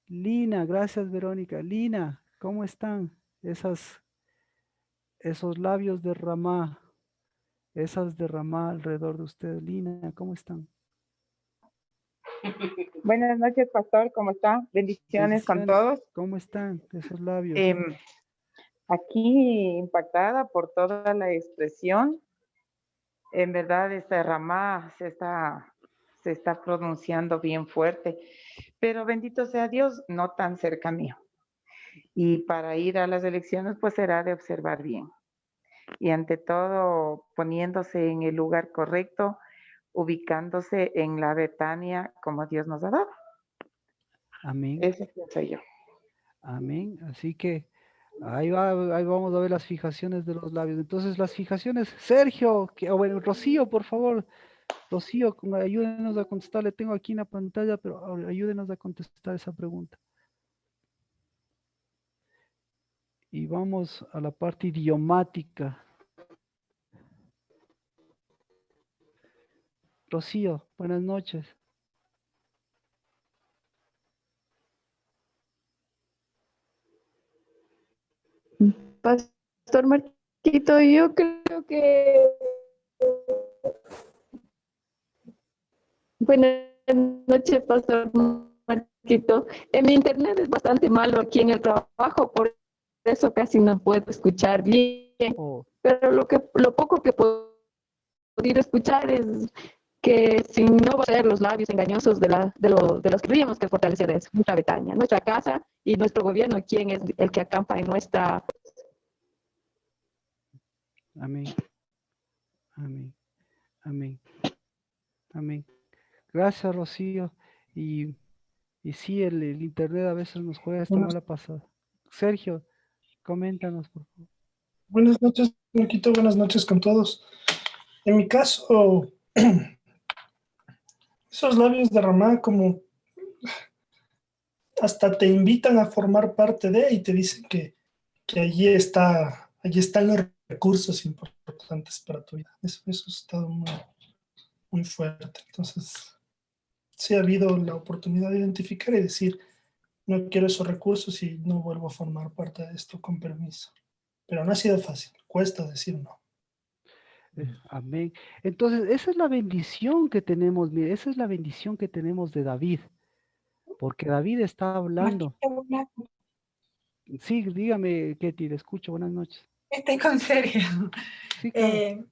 Lina, gracias Verónica. Lina, ¿cómo están esos labios de Ramá, esas de Ramá alrededor de usted? Lina, ¿cómo están? Buenas noches, pastor, ¿cómo está? Bendiciones con Bendiciones. todos. ¿Cómo están esos labios? Aquí impactada por toda la expresión. En verdad, esta Ramá se está pronunciando bien fuerte, pero bendito sea Dios, no tan cerca mío. Y para ir a las elecciones, pues será de observar bien. Y ante todo, poniéndose en el lugar correcto, ubicándose en la Betania como Dios nos ha dado. Amén. Eso pienso yo. Amén. Así que ahí vamos a ver las fijaciones de los labios. Entonces, las fijaciones, Sergio, bueno, Rocío, por favor. Rocío, ayúdenos a contestar. Le tengo aquí en la pantalla, pero ayúdenos a contestar esa pregunta. Y vamos a la parte idiomática. Rocío, buenas noches. Pastor Marquito, yo creo que buenas noches, Pastor Marquito. Mi internet es bastante malo aquí en el trabajo, por eso casi no puedo escuchar bien. Pero lo poco que puedo escuchar es que si no va a ser los labios engañosos de los que tendríamos que fortalecer es nuestra Betania, nuestra casa y nuestro gobierno, quien es el que acampa en nuestra. Amén. Amén. Amén. Amén. Gracias, Rocío. Y sí, el internet a veces nos juega esta mala pasada. Sergio, coméntanos, por favor. Buenas noches, Marquito. Buenas noches con todos. En mi caso, esos labios de Ramá como hasta te invitan a formar parte de y te dicen que allí están los recursos importantes para tu vida. Eso ha estado muy, muy fuerte. Entonces, sí ha habido la oportunidad de identificar y decir, no quiero esos recursos y no vuelvo a formar parte de esto con permiso. Pero no ha sido fácil, cuesta decir no. Amén. Entonces, esa es la bendición que tenemos, mire, esa es la bendición que tenemos de David, porque David está hablando. Sí, dígame, Ketty, le escucho, buenas noches. Estoy con serio. Sí, claro.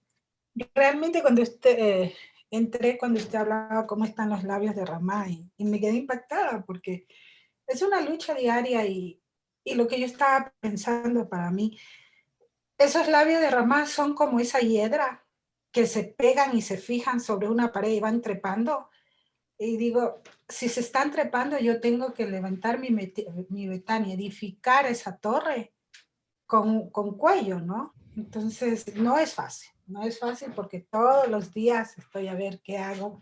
Realmente cuando entré, cuando usted hablaba cómo están los labios de Ramá y me quedé impactada porque es una lucha diaria y lo que yo estaba pensando para mí, esos labios de Ramá son como esa hiedra que se pegan y se fijan sobre una pared y van trepando. Y digo, si se están trepando, yo tengo que levantar mi Betania, edificar esa torre con cuello, ¿no? Entonces, no es fácil porque todos los días estoy a ver qué hago,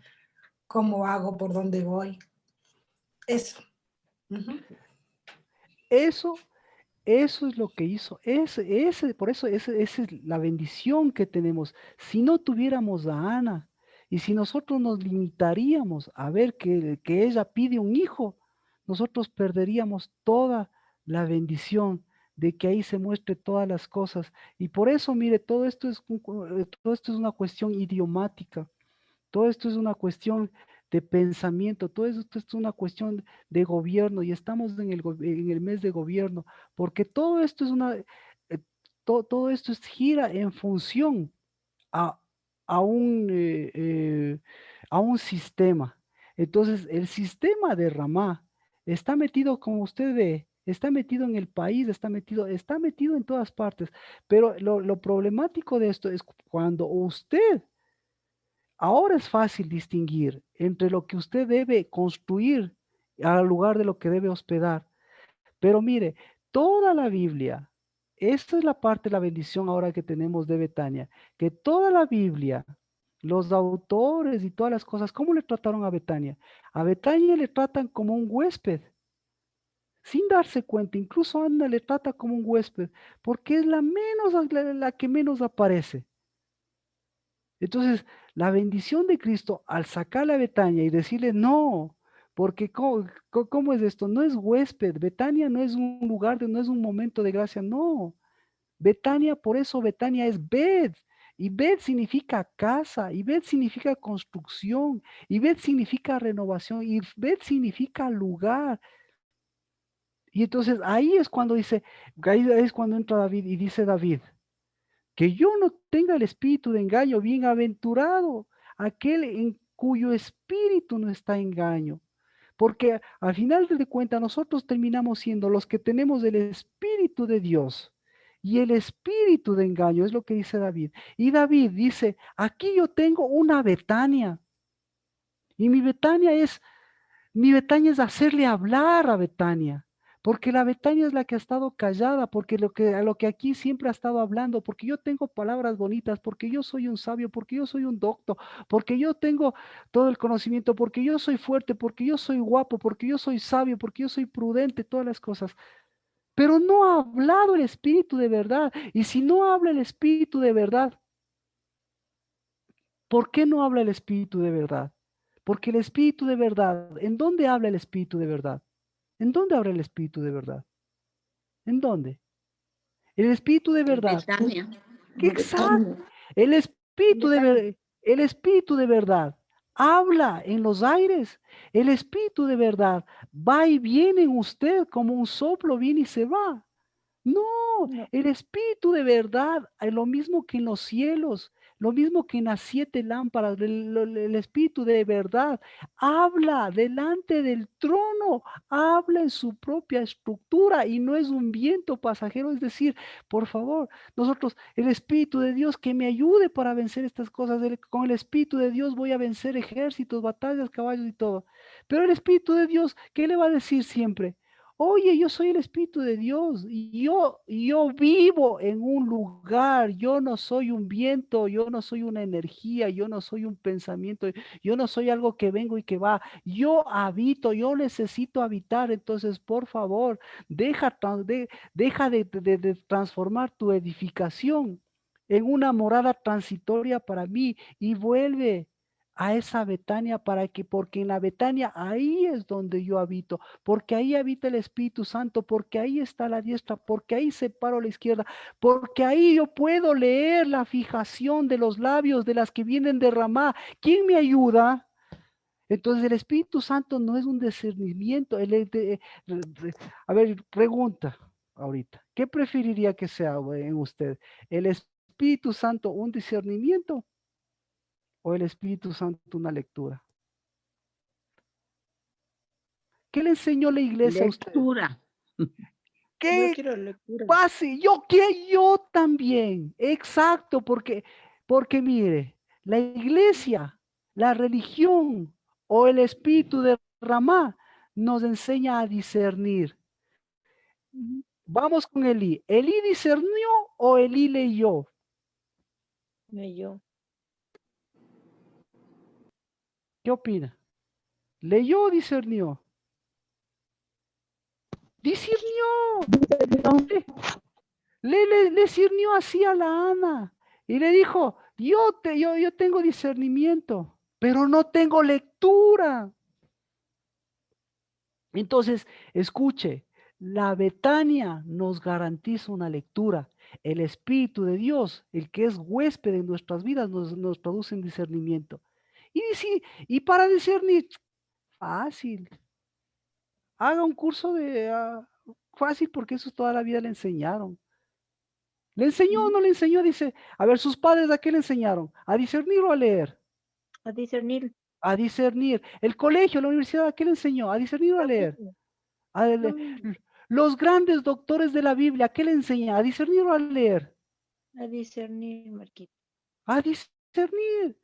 cómo hago, por dónde voy. Eso. Eso es lo que hizo, por eso esa es la bendición que tenemos. Si no tuviéramos a Ana y si nosotros nos limitaríamos a ver que ella pide un hijo, nosotros perderíamos toda la bendición de que ahí se muestre todas las cosas. Y por eso, mire, todo esto es una cuestión idiomática. Todo esto es una cuestión de pensamiento, todo esto es una cuestión de gobierno y estamos en el mes de gobierno, porque todo esto es todo esto gira en función a, a un, a un sistema. Entonces, el sistema de Ramá está metido, como usted ve, está metido en el país, está metido en todas partes. Pero lo problemático de esto es cuando usted, ahora es fácil distinguir entre lo que usted debe construir al lugar de lo que debe hospedar. Pero mire, toda la Biblia, esta es la parte de la bendición ahora que tenemos de Betania, que toda la Biblia, los autores y todas las cosas, ¿cómo le trataron a Betania? A Betania le tratan como un huésped, sin darse cuenta, incluso Ana le trata como un huésped, porque es la que menos aparece. Entonces, la bendición de Cristo al sacarle a Betania y decirle no, porque ¿cómo es esto? No es huésped, Betania no es un lugar, no es un momento de gracia, no. Betania, por eso Betania es Bet, y Bet significa casa, y Bet significa construcción, y Bet significa renovación, y Bet significa lugar. Y entonces ahí es cuando ahí es cuando entra David y dice David, que yo no tenga el espíritu de engaño, bienaventurado aquel en cuyo espíritu no está engaño. Porque al final de cuentas nosotros terminamos siendo los que tenemos el espíritu de Dios y el espíritu de engaño, es lo que dice David. Y David dice, aquí yo tengo una Betania. Y mi Betania es hacerle hablar a Betania. Porque la Betania es la que ha estado callada, porque a lo que aquí siempre ha estado hablando, porque yo tengo palabras bonitas, porque yo soy un sabio, porque yo soy un doctor, porque yo tengo todo el conocimiento, porque yo soy fuerte, porque yo soy guapo, porque yo soy sabio, porque yo soy prudente, todas las cosas. Pero no ha hablado el Espíritu de verdad. Y si no habla el Espíritu de verdad, ¿por qué no habla el Espíritu de verdad? Porque el Espíritu de verdad, ¿en dónde habla el Espíritu de verdad? ¿En dónde habla el Espíritu de verdad? ¿En dónde? El Espíritu de verdad. Betania. ¿Qué exacto? El Espíritu el Espíritu de verdad habla en los aires. El Espíritu de verdad va y viene en usted como un soplo, viene y se va. No, el Espíritu de verdad es lo mismo que en los cielos, lo mismo que en las 7 lámparas, el Espíritu de verdad habla delante del trono, habla en su propia estructura y no es un viento pasajero, es decir, por favor, nosotros, el Espíritu de Dios que me ayude para vencer estas cosas, con el Espíritu de Dios voy a vencer ejércitos, batallas, caballos y todo, pero el Espíritu de Dios, ¿qué le va a decir siempre? Oye, yo soy el Espíritu de Dios y yo vivo en un lugar, yo no soy un viento, yo no soy una energía, yo no soy un pensamiento, yo no soy algo que vengo y que va, yo habito, yo necesito habitar, entonces por favor, deja de transformar tu edificación en una morada transitoria para mí y vuelve a esa Betania porque en la Betania ahí es donde yo habito, porque ahí habita el Espíritu Santo, porque ahí está la diestra, porque ahí separo la izquierda, porque ahí yo puedo leer la fijación de los labios de las que vienen de Ramá. ¿Quién me ayuda? Entonces el Espíritu Santo no es un discernimiento. A ver, pregunta ahorita, ¿qué preferiría que sea en usted? ¿El Espíritu Santo un discernimiento o el Espíritu Santo una lectura? ¿Qué le enseñó la iglesia a usted? Lectura. ¿Qué Yo quiero lectura. pase? Yo también, exacto, porque mire, la iglesia, la religión o el espíritu de Ramá nos enseña a discernir. Vamos con Elí. ¿Elí discernió o Elí leyó? Leyó. ¿Qué opina? ¿Leyó o discernió? Discernió. Le discernió así a la Ana y le dijo, yo tengo discernimiento, pero no tengo lectura. Entonces, escuche, la Betania nos garantiza una lectura. El Espíritu de Dios, el que es huésped en nuestras vidas, nos produce un discernimiento. Y para discernir, fácil. Haga un curso de fácil porque eso toda la vida le enseñaron. ¿Le enseñó o no le enseñó? Dice, a ver, sus padres ¿a qué le enseñaron? ¿A discernir o a leer? A discernir. A discernir. El colegio, la universidad, ¿a qué le enseñó? ¿A discernir o a leer? Lo mismo. Los grandes doctores de la Biblia, ¿a qué le enseñan? ¿A discernir o a leer? A discernir, Marquito. A discernir.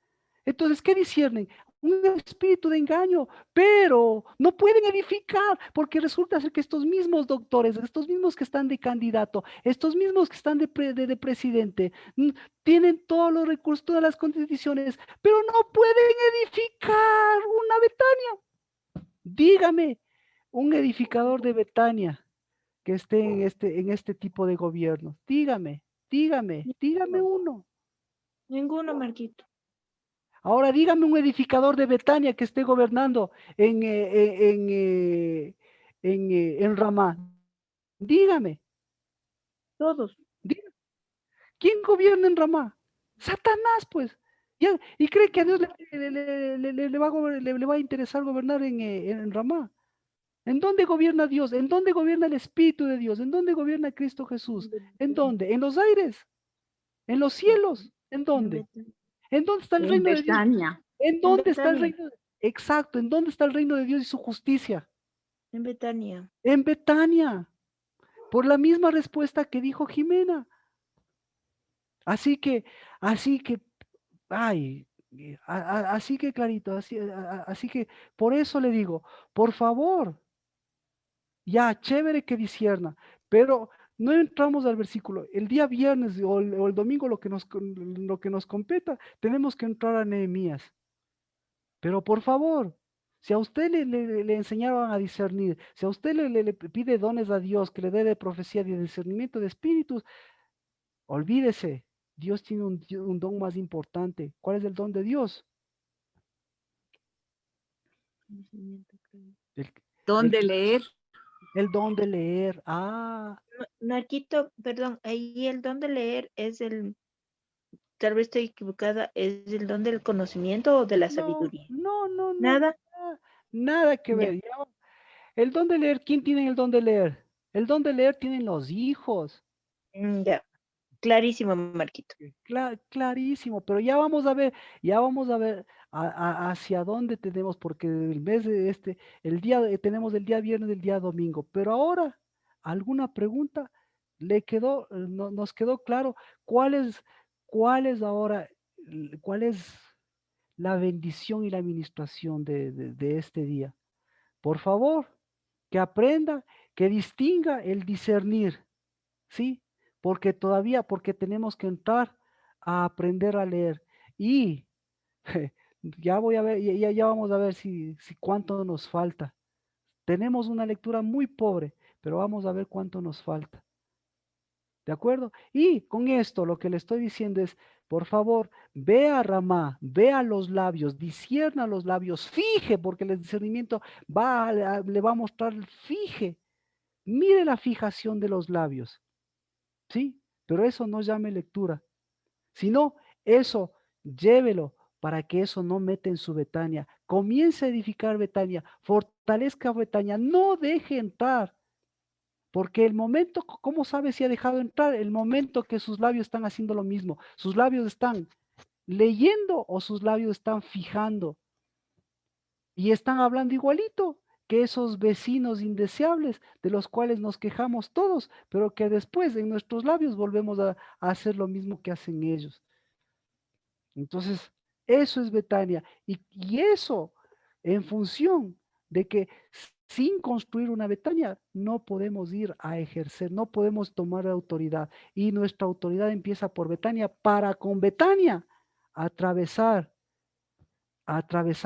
Entonces, ¿qué disciernen? Un espíritu de engaño, pero no pueden edificar, porque resulta ser que estos mismos doctores, estos mismos que están de candidato, estos mismos que están de presidente, tienen todos los recursos, todas las condiciones, pero no pueden edificar una Betania. Dígame, un edificador de Betania que esté en este tipo de gobierno. Dígame uno. Ninguno, Marquito. Ahora dígame un edificador de Betania que esté gobernando en Ramá. Dígame. Todos. ¿Quién gobierna en Ramá? Satanás, pues. ¿Y cree que a Dios le va a interesar gobernar en Ramá? ¿En dónde gobierna Dios? ¿En dónde gobierna el Espíritu de Dios? ¿En dónde gobierna Cristo Jesús? ¿En dónde? ¿En los aires? ¿En los cielos? ¿En dónde? ¿En dónde está el reino de Dios? ¿En dónde está el reino? Exacto, ¿en dónde está el reino de Dios y su justicia? En Betania. En Betania. Por la misma respuesta que dijo Jimena. Así que, ay, así que clarito, así que por eso le digo, por favor, ya, chévere que discierna, pero no entramos al versículo. El día viernes o el domingo lo que nos competa, tenemos que entrar a Nehemías. Pero por favor, si a usted le enseñaban a discernir, si a usted le pide dones a Dios, que le dé de profecía, de discernimiento de espíritus, olvídese, Dios tiene un don más importante. ¿Cuál es el don de Dios? ¿Dónde leer? El don de leer. Marquito, perdón, ahí el don de leer es tal vez estoy equivocada, ¿es el don del conocimiento o de la sabiduría? No. ¿Nada? Nada que ver. El don de leer, ¿quién tiene el don de leer? El don de leer tienen los hijos. Ya, clarísimo, Marquito. Clarísimo, pero ya vamos a ver hacia dónde tenemos, porque el mes de tenemos el día viernes, el día domingo, pero ahora, ¿alguna pregunta? Nos quedó claro cuál es ahora, cuál es la bendición y la administración de este día. Por favor, que aprenda, que distinga el discernir, ¿sí? Porque tenemos que entrar a aprender a leer. Y ya voy a ver, ya vamos a ver si cuánto nos falta. Tenemos una lectura muy pobre, pero vamos a ver cuánto nos falta. ¿De acuerdo? Y con esto lo que le estoy diciendo es, por favor, vea a Ramá, vea los labios, discierna los labios, fije, porque el discernimiento le va a mostrar, fije, mire la fijación de los labios, ¿sí? Pero eso no llame lectura, sino eso llévelo para que eso no meta en su Betania. Comience a edificar Betania, fortalezca Betania, no deje entrar. Porque el momento, ¿cómo sabe si ha dejado entrar? El momento que sus labios están haciendo lo mismo. Sus labios están leyendo o sus labios están fijando. Y están hablando igualito que esos vecinos indeseables de los cuales nos quejamos todos, pero que después en nuestros labios volvemos a hacer lo mismo que hacen ellos. Entonces, eso es Betania. Y eso en función de que sin construir una Betania no podemos ir a ejercer, no podemos tomar autoridad. Y nuestra autoridad empieza por Betania para con Betania atravesar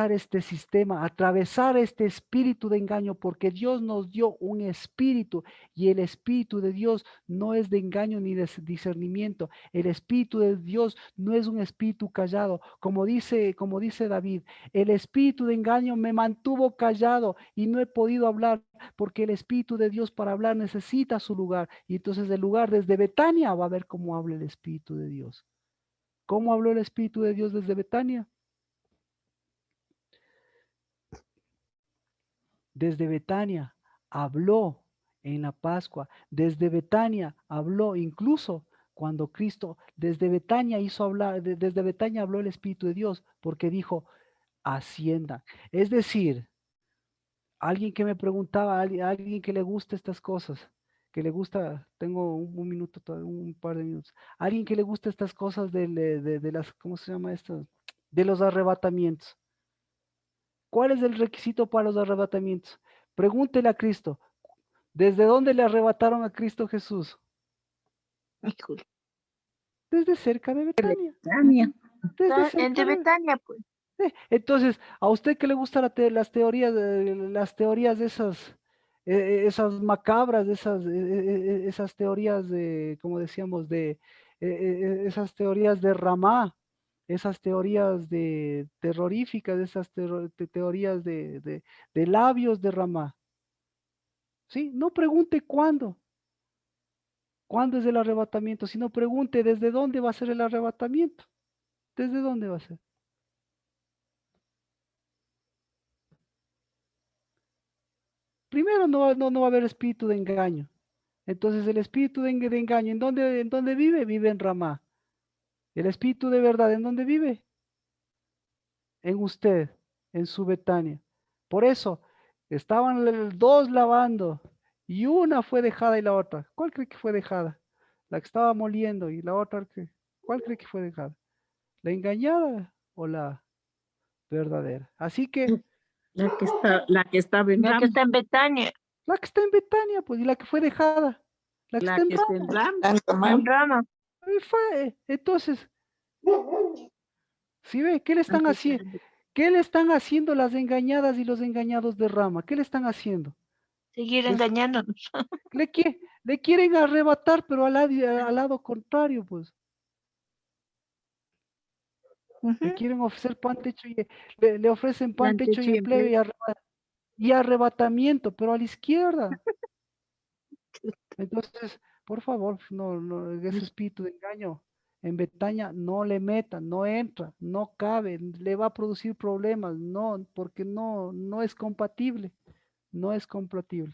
este sistema, atravesar este espíritu de engaño, porque Dios nos dio un espíritu y el espíritu de Dios no es de engaño ni de discernimiento. El espíritu de Dios no es un espíritu callado, como dice David, el espíritu de engaño me mantuvo callado y no he podido hablar, porque el espíritu de Dios para hablar necesita su lugar. Y entonces el lugar desde Betania va a ver cómo habla el espíritu de Dios. ¿Cómo habló el espíritu de Dios desde Betania? desde Betania habló en la Pascua, desde Betania habló incluso cuando Cristo desde Betania hizo hablar, desde Betania habló el Espíritu de Dios, porque dijo, ascienda. Es decir, alguien que me preguntaba, alguien que le gusta estas cosas, que le gusta, tengo un minuto, un par de minutos, alguien que le gusta estas cosas de las, ¿cómo se llama esto? De los arrebatamientos. ¿Cuál es el requisito para los arrebatamientos? Pregúntele a Cristo, ¿desde dónde le arrebataron a Cristo Jesús? Desde cerca de Betania. Desde cerca En de Betania, pues. Entonces, a usted que le gustan las teorías, esas macabras, esas teorías de, como decíamos, esas teorías de Ramá, esas teorías de terroríficas, esas teorías de labios de Ramá. ¿Sí? No pregunte cuándo es el arrebatamiento, sino pregunte desde dónde va a ser el arrebatamiento. ¿Desde dónde va a ser? Primero no va a haber espíritu de engaño. Entonces el espíritu de engaño, ¿en dónde vive? Vive en Ramá. El espíritu de verdad, ¿en dónde vive? En usted, en su Betania. Por eso, estaban los dos lavando y una fue dejada y la otra. ¿Cuál cree que fue dejada? La que estaba moliendo y la otra, ¿cuál cree que fue dejada? ¿La engañada o la verdadera? Así que... La que estaba en La que Rama. está en Betania. La que está en Betania, pues, y la que fue dejada. La que La está en que está en Rama. Rama. En Rama. Entonces, ¿sí ve? ¿Qué le están haciendo? ¿Qué le están haciendo las engañadas y los engañados de Rama? ¿Qué le están haciendo? Seguir engañándonos. Le quieren arrebatar, pero al lado contrario, pues. Le quieren ofrecer pan, techo y le ofrecen pan, techo y empleo y arrebatamiento, pero a la izquierda. Entonces, por favor, no, ese espíritu de engaño en Betania no le metan, no entra, no cabe, le va a producir problemas, no, porque no es compatible, no es compatible.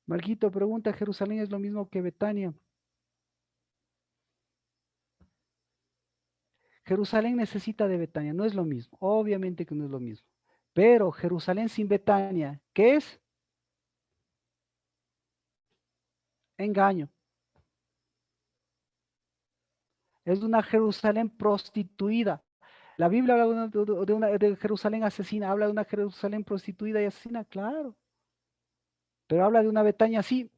Marquito pregunta, ¿Jerusalén es lo mismo que Betania? Jerusalén necesita de Betania, no es lo mismo, obviamente que no es lo mismo. Pero Jerusalén sin Betania, ¿qué es? Engaño. Es una Jerusalén prostituida. La Biblia habla de Jerusalén asesina, habla de una Jerusalén prostituida y asesina, claro. Pero habla de una Betania así.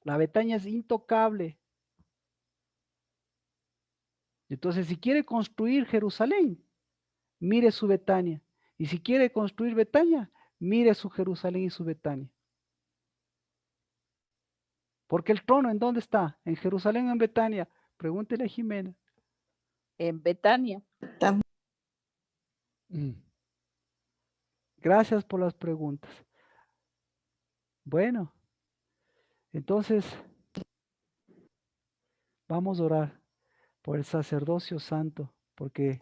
La Betania es intocable. Entonces, si quiere construir Jerusalén, mire su Betania. Y si quiere construir Betania, mire su Jerusalén y su Betania. Porque el trono, ¿en dónde está? ¿En Jerusalén o en Betania? Pregúntele a Jimena. En Betania. Gracias por las preguntas. Bueno, entonces vamos a orar por el sacerdocio santo, porque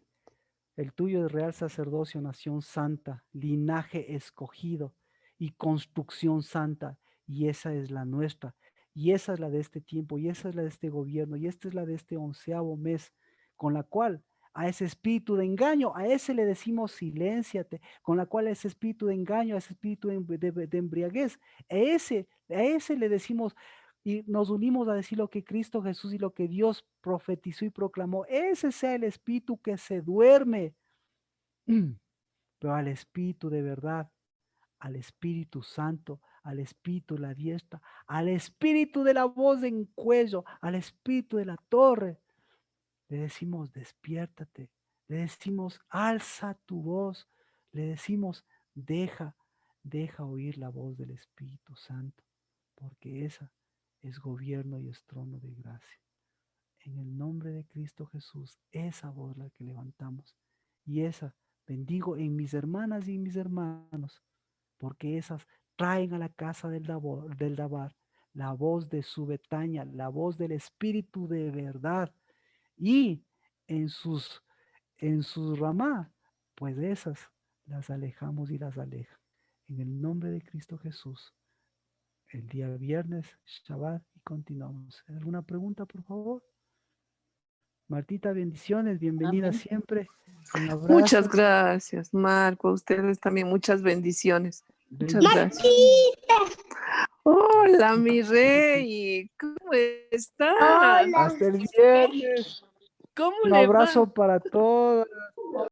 el tuyo es real sacerdocio, nación santa, linaje escogido y construcción santa, y esa es la nuestra, y esa es la de este tiempo, y esa es la de este gobierno, y esta es la de este 11º mes, con la cual a ese espíritu de engaño, a ese le decimos silénciate, con la cual a ese espíritu de engaño, a ese espíritu de embriaguez, a ese le decimos y nos unimos a decir lo que Cristo Jesús y lo que Dios profetizó y proclamó. Ese sea el espíritu que se duerme, pero al espíritu de verdad, al Espíritu Santo, al Espíritu de la diestra, al Espíritu de la voz en cuello, al Espíritu de la torre, le decimos despiértate, le decimos alza tu voz, le decimos deja oír la voz del Espíritu Santo, porque esa es gobierno y es trono de gracia. En el nombre de Cristo Jesús, esa voz la que levantamos y esa bendigo en mis hermanas y en mis hermanos, porque esas traen a la casa del Dabar la voz de su Betania, la voz del Espíritu de verdad, y en sus ramá, pues esas las alejamos y las aleja. En el nombre de Cristo Jesús. El día viernes, Shabbat, y continuamos. ¿Alguna pregunta, por favor? Martita, bendiciones, bienvenida Amén. siempre. Un abrazo. Muchas gracias, Marco. A ustedes también muchas bendiciones. Muchas gracias. Hola, mi rey. ¿Cómo estás? Hasta el viernes. ¿Cómo Un le abrazo va? para todas.